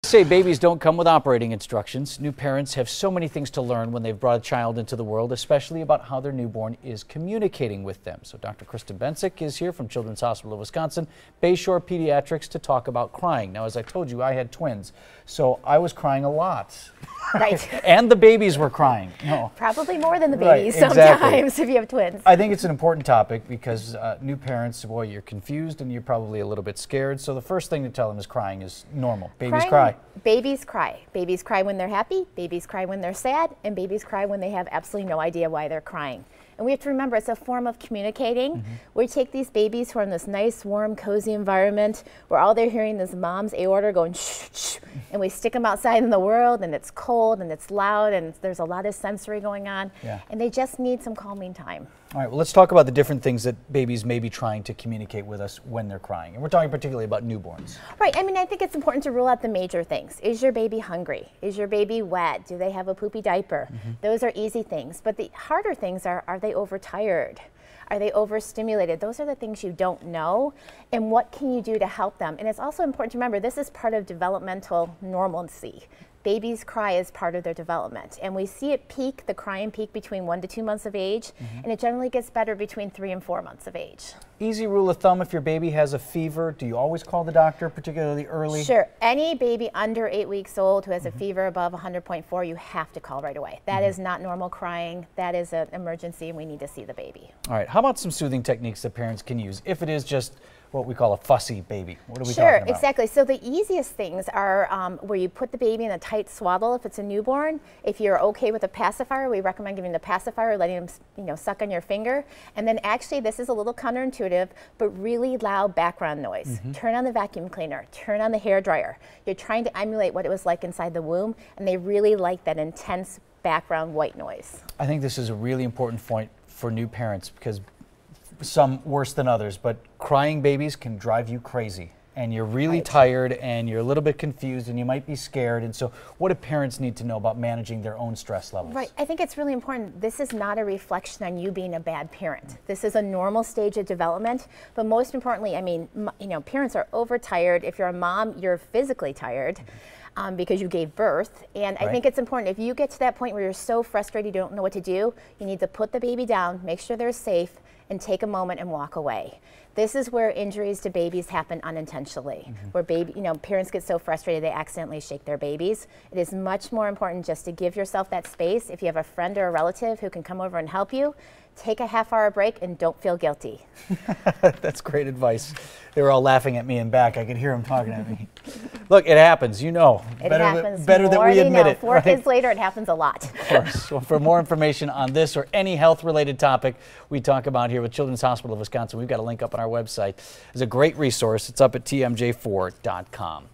Say babies don't come with operating instructions. New parents have so many things to learn when they've brought a child into the world, especially about how their newborn is communicating with them. So Dr. Kristen Bensick is here from Children's Hospital of Wisconsin, Bayshore Pediatrics, to talk about crying. Now, as I told you, I had twins, so I was crying a lot. Right. And the babies were crying. No. Probably more than the babies sometimes if you have twins. I think it's an important topic because new parents, boy, you're confused and you're probably a little bit scared. So the first thing to tell them is crying is normal. Babies cry. Babies cry. Babies cry when they're happy, babies cry when they're sad, and babies cry when they have absolutely no idea why they're crying. And we have to remember it's a form of communicating. We take these babies who are in this nice, warm, cozy environment where all they're hearing is mom's aorta going shh, shh, and we stick them outside in the world and it's cold and it's loud and there's a lot of sensory going on. And they just need some calming time. All right, well, let's talk about the different things that babies may be trying to communicate with us when they're crying. And we're talking particularly about newborns. Right. I mean, I think it's important to rule out the major things. Is your baby hungry? Is your baby wet? Do they have a poopy diaper? Those are easy things. But the harder things are they overtired? Are they overstimulated? Those are the things you don't know. And what can you do to help them? And it's also important to remember this is part of developmental normalcy. Babies cry as part of their development. And we see it peak, the crying peak between 1 to 2 months of age, and it generally gets better between 3 and 4 months of age. Easy rule of thumb, if your baby has a fever, do you always call the doctor, particularly early? Sure. Any baby under 8 weeks old who has a fever above 100.4, you have to call right away. That is not normal crying. That is an emergency, and we need to see the baby. All right. How about some soothing techniques that parents can use if it is just what we call a fussy baby? What are we talking about? Sure, exactly. So the easiest things are where you put the baby in a tight swaddle if it's a newborn. If you're okay with a pacifier, we recommend giving the pacifier, letting them suck on your finger. And then actually, this is a little counterintuitive, but really loud background noise. Turn on the vacuum cleaner, turn on the hair dryer. You're trying to emulate what it was like inside the womb, and they really like that intense background white noise. I think this is a really important point for new parents because some worse than others, but crying babies can drive you crazy and you're really tired and you're a little bit confused and you might be scared. And so what do parents need to know about managing their own stress levels? Right. I think it's really important. This is not a reflection on you being a bad parent. This is a normal stage of development, but most importantly, I mean, parents are overtired. If you're a mom, you're physically tired. Because you gave birth. And I think it's important, if you get to that point where you're so frustrated you don't know what to do, you need to put the baby down, make sure they're safe, and take a moment and walk away. This is where injuries to babies happen unintentionally, where parents get so frustrated they accidentally shake their babies. It is much more important just to give yourself that space. If you have a friend or a relative who can come over and help you, take a half-hour break and don't feel guilty. That's great advice. They were all laughing at me in back. I could hear them talking at me. Look, it happens, you know. It happens better that we admit it. 4 kids later, it happens a lot. Of course. Well, for more information on this or any health-related topic we talk about here with Children's Hospital of Wisconsin, we've got a link up on our website. It's a great resource. It's up at tmj4.com.